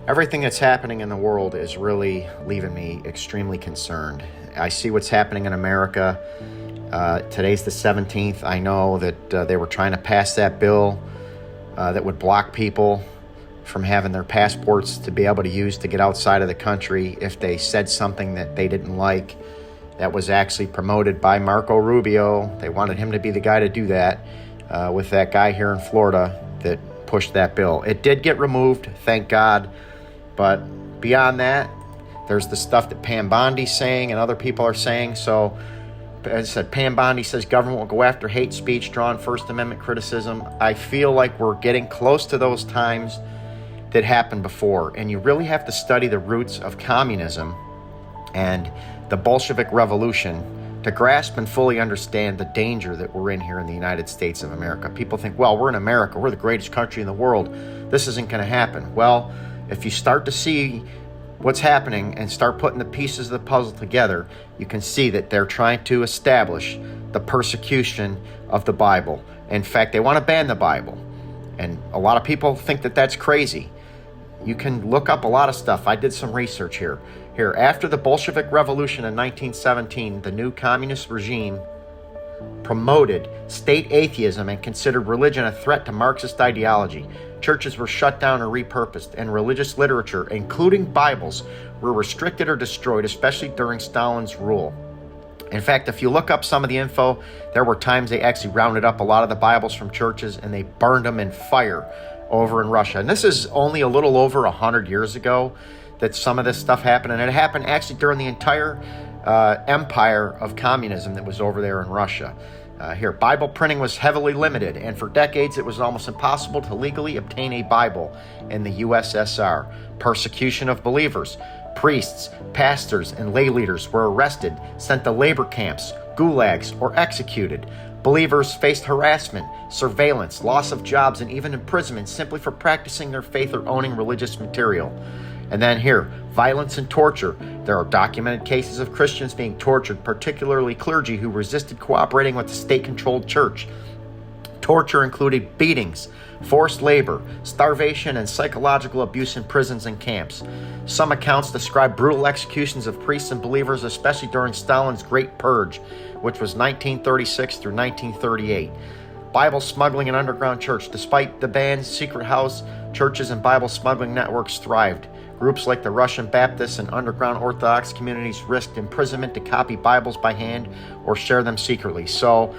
Everything that's happening in the world is really leaving me extremely concerned. I see what's happening in America. Today's the 17th. I know that they were trying to pass that bill that would block people from having their passports to be able to use to get outside of the country if they said something that they didn't like. That was actually promoted by Marco Rubio. They wanted him to be the guy to do that with that guy here in Florida that pushed that bill. It did get removed, thank God. But beyond that, there's the stuff that Pam Bondi's saying and other people are saying. So, as I said, Pam Bondi says government will go after hate speech, draw on First Amendment criticism. I feel like we're getting close to those times that happened before. And you really have to study the roots of communism and the Bolshevik Revolution to grasp and fully understand the danger that we're in here in the United States of America. People think, well, we're in America. We're the greatest country in the world. This isn't going to happen. Well, if you start to see what's happening and start putting the pieces of the puzzle together, you can see that they're trying to establish the persecution of the Bible. In fact, they want to ban the Bible. And a lot of people think that that's crazy. You can look up a lot of stuff. I did some research here. After the Bolshevik Revolution in 1917, the new communist regime promoted state atheism and considered religion a threat to Marxist ideology. Churches were shut down or repurposed, and religious literature, including Bibles, were restricted or destroyed, especially during Stalin's rule. In fact, if you look up some of the info, there were times they actually rounded up a lot of the Bibles from churches and they burned them in fire over in Russia. And this is only a little over 100 years ago that some of this stuff happened. And it happened actually during the entire empire of communism that was over there in Russia. Bible printing was heavily limited, and for decades it was almost impossible to legally obtain a Bible in the USSR. Persecution of believers. Priests, pastors, and lay leaders were arrested, sent to labor camps, gulags, or executed. Believers faced harassment, surveillance, loss of jobs, and even imprisonment simply for practicing their faith or owning religious material. And then violence and torture. There are documented cases of Christians being tortured, particularly clergy who resisted cooperating with the state-controlled church. Torture included beatings, forced labor, starvation, and psychological abuse in prisons and camps. Some accounts describe brutal executions of priests and believers, especially during Stalin's Great Purge, which was 1936 through 1938. Bible smuggling and underground church. Despite the bans, secret house churches and Bible smuggling networks thrived. Groups like the Russian Baptists and underground Orthodox communities risked imprisonment to copy Bibles by hand or share them secretly. So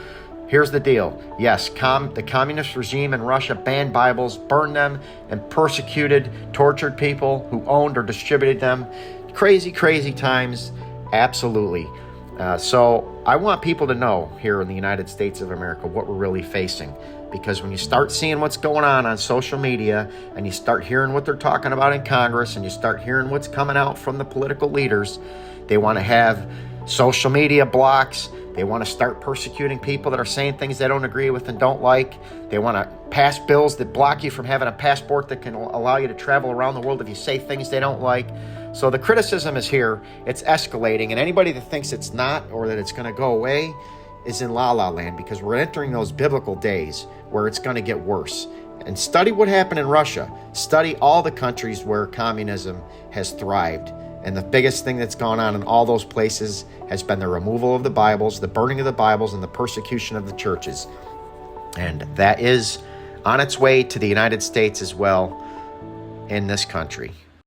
here's the deal. Yes, the communist regime in Russia banned Bibles, burned them, and persecuted, tortured people who owned or distributed them. Crazy, crazy times. Absolutely. So I want people to know here in the United States of America what we're really facing. Because when you start seeing what's going on social media, and you start hearing what they're talking about in Congress, and you start hearing what's coming out from the political leaders, they want to have social media blocks. They want to start persecuting people that are saying things they don't agree with and don't like. They want to pass bills that block you from having a passport that can allow you to travel around the world if you say things they don't like. So the criticism is here. It's escalating. And anybody that thinks it's not, or that it's going to go away, is in la-la land, because we're entering those biblical days where it's going to get worse. And study what happened in Russia. Study all the countries where communism has thrived. And the biggest thing that's gone on in all those places has been the removal of the Bibles, the burning of the Bibles, and the persecution of the churches. And that is on its way to the United States as well in this country.